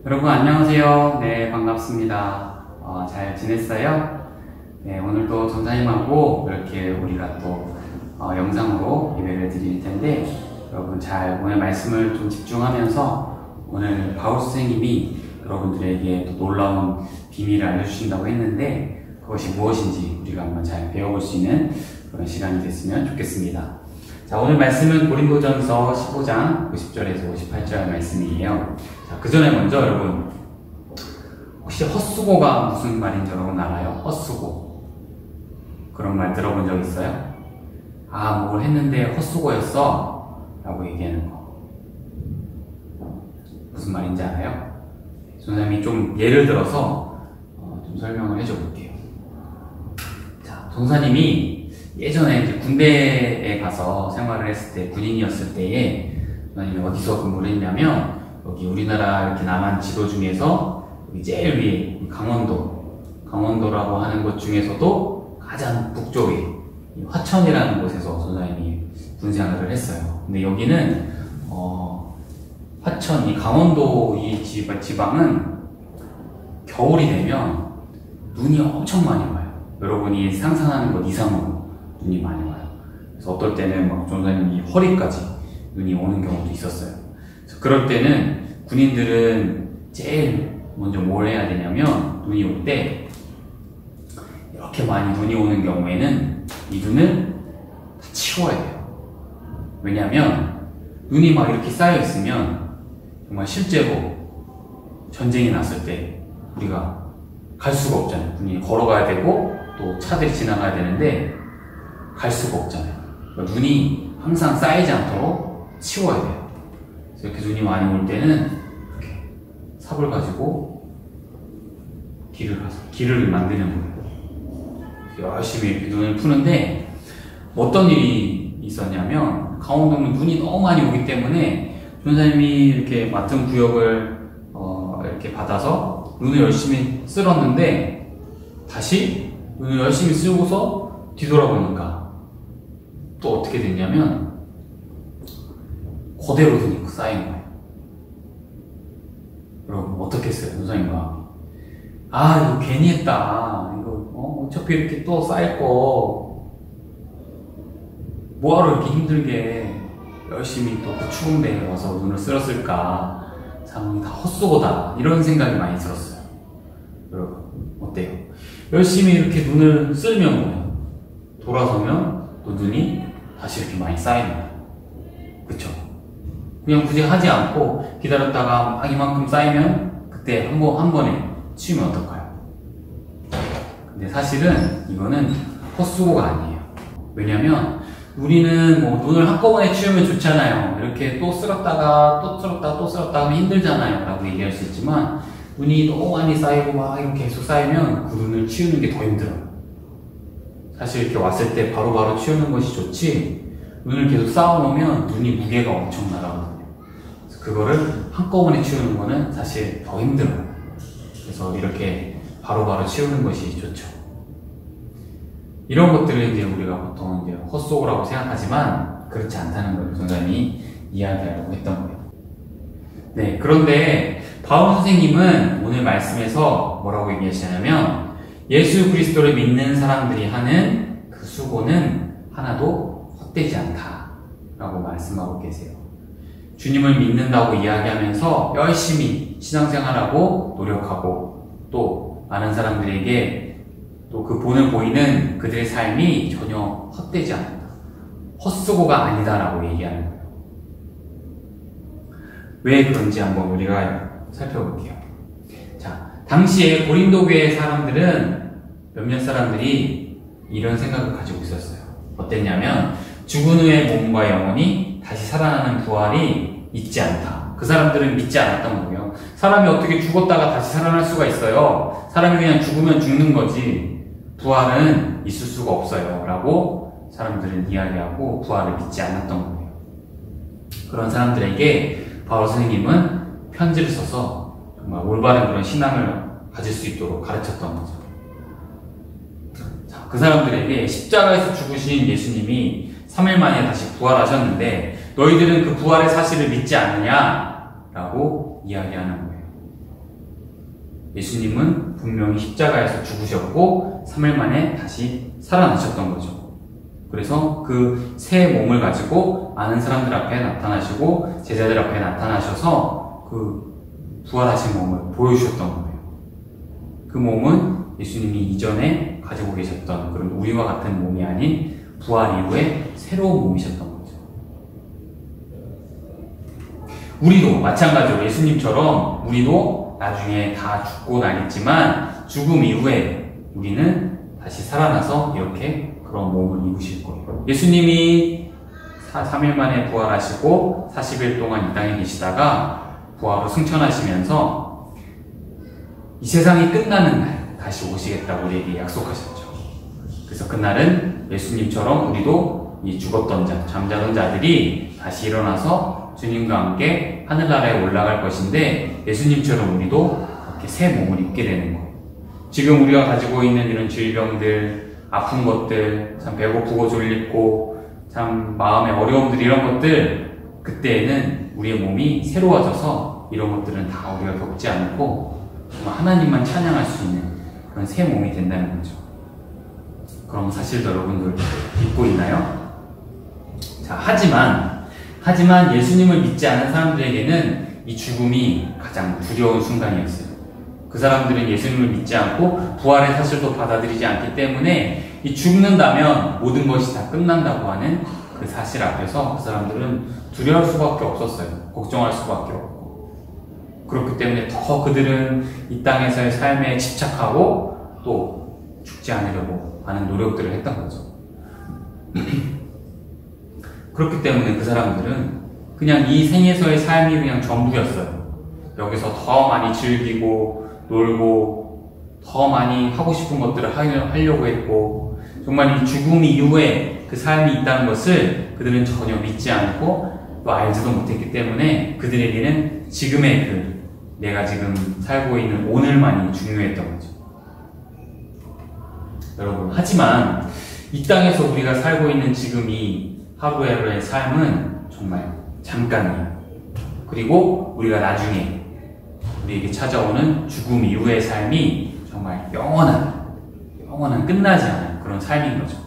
여러분 안녕하세요. 네, 반갑습니다. 잘 지냈어요? 네, 오늘도 전사님하고 이렇게 우리가 또 영상으로 예배를 드릴 텐데, 여러분 잘 오늘 말씀을 좀 집중하면서, 오늘 바울 선생님이 여러분들에게 또 놀라운 비밀을 알려주신다고 했는데, 그것이 무엇인지 우리가 한번 잘 배워볼 수 있는 그런 시간이 됐으면 좋겠습니다. 자, 오늘 말씀은 고린도전서 15장 50절에서 58절 말씀이에요. 자, 그 전에 먼저 여러분, 혹시 헛수고가 무슨 말인지 여러분 알아요? 헛수고. 그런 말 들어본 적 있어요? 뭘 했는데 헛수고였어 라고 얘기하는 거. 무슨 말인지 알아요? 선생님이 좀 예를 들어서 좀 설명을 해줘 볼게요. 자, 전사님이 예전에 이제 군대에 가서 생활을 했을 때, 군인이었을 때에 선생님이 어디서 근무를 했냐면, 여기 우리나라 이렇게 남한 지도 중에서 여기 제일 위에 강원도라고 하는 곳 중에서도 가장 북쪽에 화천이라는 곳에서 선생님이 군생활을 했어요. 근데 여기는 화천, 이 강원도 이 지방은 겨울이 되면 눈이 엄청 많이 와요. 여러분이 상상하는 것 이상으로 눈이 많이 와요. 그래서 어떨 때는 막 전사님이 허리까지 눈이 오는 경우도 있었어요. 그래서 그럴 때는 군인들은 제일 먼저 뭘 해야 되냐면, 눈이 올 때 이렇게 많이 눈이 오는 경우에는 이 눈을 다 치워야 돼요. 왜냐면 눈이 막 이렇게 쌓여 있으면 정말 실제로 전쟁이 났을 때 우리가 갈 수가 없잖아요. 눈이 걸어가야 되고 또 차들이 지나가야 되는데 갈 수가 없잖아요. 그러니까 눈이 항상 쌓이지 않도록 치워야 돼요. 그래서 이렇게 눈이 많이 올 때는 이렇게 삽을 가지고 길을 만드는 거예요. 열심히 이렇게 눈을 푸는데, 어떤 일이 있었냐면, 강원도는 눈이 너무 많이 오기 때문에 전사님이 이렇게 맡은 구역을 이렇게 받아서 눈을 열심히 쓸었는데, 다시 눈을 열심히 쓰고서 뒤돌아보니까 또 어떻게 됐냐면 그대로 눈이 쌓인 거예요. 여러분 어떻게 했어요? 선생님과 이거 괜히 했다, 이거 어차피 이렇게 또 쌓일 거 뭐하러 이렇게 힘들게 열심히 또 그 추운 데에 와서 눈을 쓸었을까, 참 다 헛수고다, 이런 생각이 많이 들었어요. 여러분 어때요? 열심히 이렇게 눈을 쓸면 뭐예요? 돌아서면 또 눈이 다시 이렇게 많이 쌓이는 거예요. 그쵸? 그냥 굳이 하지 않고 기다렸다가 막 이만큼 쌓이면 그때 한 번에 치우면 어떨까요? 근데 사실은 이거는 헛수고가 아니에요. 왜냐면 우리는 뭐 눈을 한꺼번에 치우면 좋잖아요. 이렇게 또 쓸었다가 또 쓸었다가 또 쓸었다가 하면 힘들잖아요 라고 얘기할 수 있지만, 눈이 너무 많이 쌓이고 막 이렇게 계속 쌓이면 그 눈을 치우는 게 더 힘들어요. 사실 이렇게 왔을 때 바로바로 치우는 것이 좋지, 눈을 계속 쌓아놓으면 눈이 무게가 엄청 나가거든요. 그래서 그거를 한꺼번에 치우는 거는 사실 더 힘들어요. 그래서 이렇게 바로바로 치우는 것이 좋죠. 이런 것들을 이제 우리가 보통 이제 헛수고라고 생각하지만 그렇지 않다는 걸 선생님이 이야기하려고 했던 거예요. 네, 그런데 바울 선생님은 오늘 말씀에서 뭐라고 얘기하시냐면, 예수 그리스도를 믿는 사람들이 하는 그 수고는 하나도 헛되지 않다 라고 말씀하고 계세요. 주님을 믿는다고 이야기하면서 열심히 신앙생활하고 노력하고, 또 많은 사람들에게 또 그 보이는 그들의 삶이 전혀 헛되지 않는다, 헛수고가 아니다 라고 얘기하는 거예요. 왜 그런지 한번 우리가 살펴볼게요. 자, 당시에 고린도 교회 사람들은, 몇몇 사람들이 이런 생각을 가지고 있었어요. 어땠냐면, 죽은 후에 몸과 영혼이 다시 살아나는 부활이 있지 않다. 그 사람들은 믿지 않았던 거고요. 사람이 어떻게 죽었다가 다시 살아날 수가 있어요? 사람이 그냥 죽으면 죽는 거지 부활은 있을 수가 없어요 라고 사람들은 이야기하고 부활을 믿지 않았던 거예요. 그런 사람들에게 바울 선생님은 편지를 써서 정말 올바른 그런 신앙을 가질 수 있도록 가르쳤던 거죠. 자, 그 사람들에게 십자가에서 죽으신 예수님이 3일 만에 다시 부활하셨는데 너희들은 그 부활의 사실을 믿지 않느냐? 라고 이야기하는 거예요. 예수님은 분명히 십자가에서 죽으셨고 3일 만에 다시 살아나셨던 거죠. 그래서 그 새 몸을 가지고 많은 사람들 앞에 나타나시고 제자들 앞에 나타나셔서 그 부활하신 몸을 보여주셨던 거예요. 그 몸은 예수님이 이전에 가지고 계셨던 그런 우리와 같은 몸이 아닌 부활 이후에 새로운 몸이셨던 거죠. 우리도 마찬가지로 예수님처럼 우리도 나중에 다 죽고 나겠지만 죽음 이후에 우리는 다시 살아나서 이렇게 그런 몸을 입으실 거예요. 예수님이 3일 만에 부활하시고 40일 동안 이 땅에 계시다가 부활로 승천하시면서 이 세상이 끝나는 날 다시 오시겠다고 우리에게 약속하셨죠. 그래서 그날은 예수님처럼 우리도 이 죽었던 자, 잠자던 자들이 다시 일어나서 주님과 함께 하늘나라에 올라갈 것인데 예수님처럼 우리도 이렇게 새 몸을 입게 되는 거예요. 지금 우리가 가지고 있는 이런 질병들, 아픈 것들, 참 배고프고 졸립고 참 마음의 어려움들 이런 것들 그때에는 우리의 몸이 새로워져서 이런 것들은 다 우리가 겪지 않고 하나님만 찬양할 수 있는 그런 새 몸이 된다는 거죠. 그럼 사실도 여러분들 믿고 있나요? 자, 하지만 예수님을 믿지 않은 사람들에게는 이 죽음이 가장 두려운 순간이었어요. 그 사람들은 예수님을 믿지 않고 부활의 사실도 받아들이지 않기 때문에 이 죽는다면 모든 것이 다 끝난다고 하는 그 사실 앞에서 그 사람들은 두려워할 수밖에 없었어요. 걱정할 수밖에 없고. 그렇기 때문에 더 그들은 이 땅에서의 삶에 집착하고 또 죽지 않으려고 하는 노력들을 했던 거죠. 그렇기 때문에 그 사람들은 그냥 이 생에서의 삶이 그냥 전부였어요. 여기서 더 많이 즐기고 놀고 더 많이 하고 싶은 것들을 하려고 했고 정말 이 죽음 이후에 그 삶이 있다는 것을 그들은 전혀 믿지 않고 또 알지도 못했기 때문에 그들에게는 지금의 내가 지금 살고 있는 오늘만이 중요했던 거죠. 여러분, 하지만 이 땅에서 우리가 살고 있는 지금 이 하루하루의 삶은 정말 잠깐이에요. 그리고 우리가 나중에 우리에게 찾아오는 죽음 이후의 삶이 정말 영원한 끝나지 않은 그런 삶인 거죠.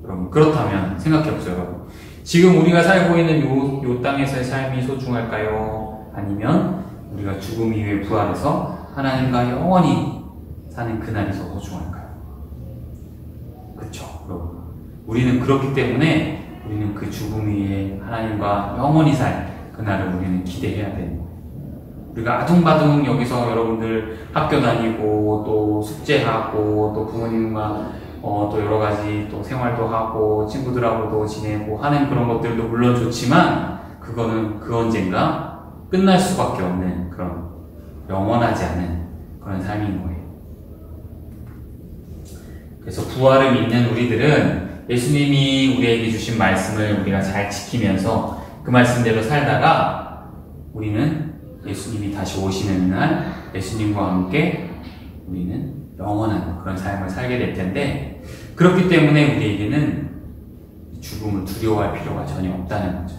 여러분, 그렇다면 생각해보세요. 여러분, 지금 우리가 살고 있는 요 땅에서의 삶이 소중할까요? 아니면 우리가 죽음 이후에 부활해서 하나님과 영원히 사는 그날이 더 소중할까요? 그쵸, 여러분. 우리는 그렇기 때문에 우리는 그 죽음 이후에 하나님과 영원히 살 그날을 우리는 기대해야 되는 거예요. 우리가 아둥바둥 여기서 여러분들 학교 다니고 또 숙제하고 또 부모님과 또 여러 가지 또 생활도 하고 친구들하고도 지내고 하는 그런 것들도 물론 좋지만 그거는 그 언젠가 끝날 수밖에 없는 그런 영원하지 않은 그런 삶인 거예요. 그래서 부활을 믿는 우리들은 예수님이 우리에게 주신 말씀을 우리가 잘 지키면서 그 말씀대로 살다가 우리는 예수님이 다시 오시는 날 예수님과 함께 우리는 영원한 그런 삶을 살게 될 텐데 그렇기 때문에 우리에게는 죽음을 두려워할 필요가 전혀 없다는 거죠.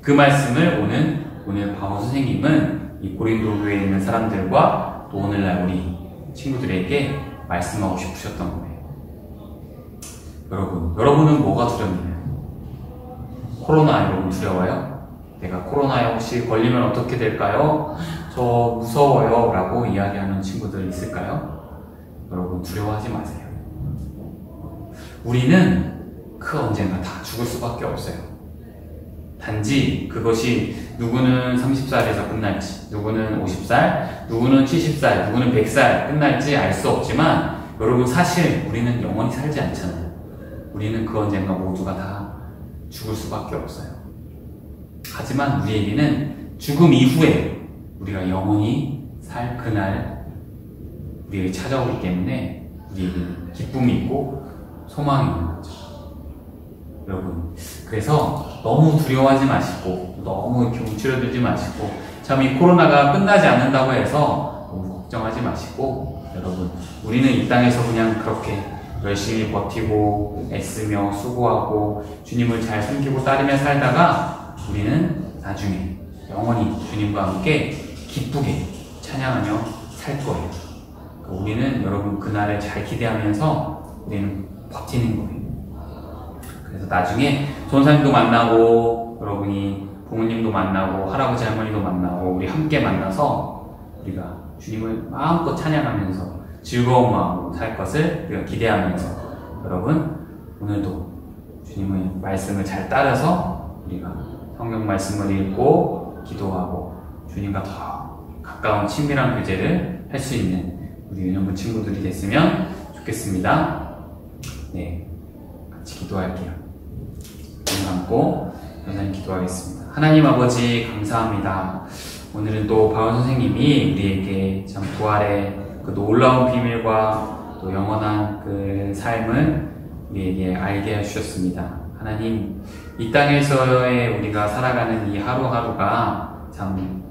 그 말씀을 오늘 바오 선생님은 이 고린도 교회에 있는 사람들과 또 오늘날 우리 친구들에게 말씀하고 싶으셨던 거예요. 여러분은 뭐가 두렵나요? 코로나 여러분 두려워요? 내가 코로나에 혹시 걸리면 어떻게 될까요? 저 무서워요 라고 이야기하는 친구들 있을까요? 여러분 두려워하지 마세요. 우리는 그 언젠가 다 죽을 수밖에 없어요. 단지 그것이 누구는 30살에서 끝날지, 누구는 50살, 누구는 70살, 누구는 100살 끝날지 알 수 없지만 여러분 사실 우리는 영원히 살지 않잖아요. 우리는 그 언젠가 모두가 다 죽을 수밖에 없어요. 하지만 우리에게는 죽음 이후에 우리가 영원히 살 그날 우리에게 찾아오기 때문에 우리에게는 기쁨이 있고 소망이 있는 거죠. 여러분, 그래서 너무 두려워하지 마시고 너무 이렇게 움츠러들지 마시고 참 이 코로나가 끝나지 않는다고 해서 너무 걱정하지 마시고 여러분, 우리는 이 땅에서 그냥 그렇게 열심히 버티고 애쓰며 수고하고 주님을 잘 섬기고 따르며 살다가 우리는 나중에 영원히 주님과 함께 기쁘게 찬양하며 살 거예요. 우리는 여러분 그날을 잘 기대하면서 우리는 버티는 거예요. 그래서 나중에 전사님도 만나고 여러분이 부모님도 만나고 할아버지 할머니도 만나고 우리 함께 만나서 우리가 주님을 마음껏 찬양하면서 즐거운 마음으로 살 것을 우리가 기대하면서 여러분 오늘도 주님의 말씀을 잘 따라서 우리가 성경 말씀을 읽고 기도하고 주님과 더 가까운 친밀한 교제를 할 수 있는 우리 유년부 친구들이 됐으면 좋겠습니다. 네, 같이 기도할게요. 눈 감고 전사님 기도하겠습니다. 하나님 아버지 감사합니다. 오늘은 또 바울 선생님이 우리에게 참 부활의 그 놀라운 비밀과 또 영원한 그 삶을 우리에게 알게 해주셨습니다. 하나님, 이 땅에서의 우리가 살아가는 이 하루하루가 참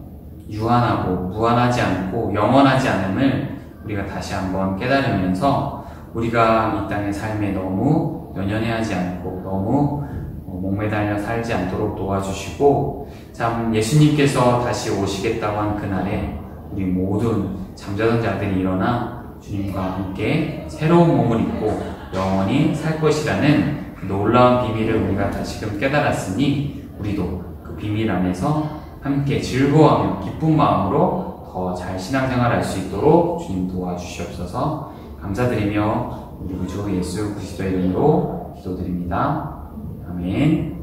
유한하고 무한하지 않고 영원하지 않음을 우리가 다시 한번 깨달으면서 우리가 이 땅의 삶에 너무 연연해하지 않고 너무 목매달려 살지 않도록 도와주시고 참 예수님께서 다시 오시겠다고 한 그날에 우리 모든 잠자던 자들이 일어나 주님과 함께 새로운 몸을 입고 영원히 살 것이라는 그 놀라운 비밀을 우리가 다시금 깨달았으니 우리도 그 비밀 안에서 함께 즐거워하며 기쁜 마음으로 더 잘 신앙생활 할 수 있도록 주님 도와주시옵소서. 감사드리며 우리 구주 예수 그리스도의 이름으로 기도드립니다. 아멘.